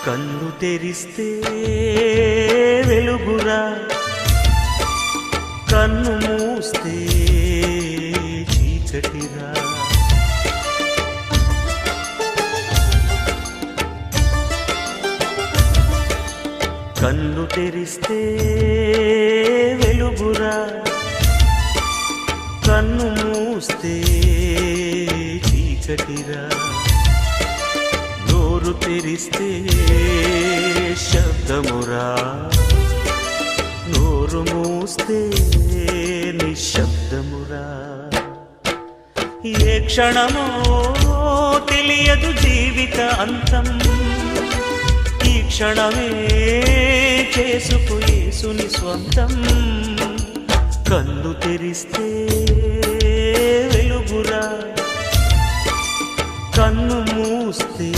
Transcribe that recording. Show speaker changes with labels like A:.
A: కన్ను తెరిస్తే వెలుగురా, కన్ను మూస్తే చీకటిరా. కన్ను తెరిస్తే వెలుగురా, కన్ను మూస్తే చీకటిరా. నోరు తెరిస్తే శబ్దమురా, నోరు మూస్తే నిశ్శబ్దమురా. ఏ క్షణమో తెలియదు జీవిత అంతం, ఈ క్షణమే చేసుకు యేసుని స్వంతం. కన్ను తెరిస్తే వెలుగురా, కన్ను మూస్తే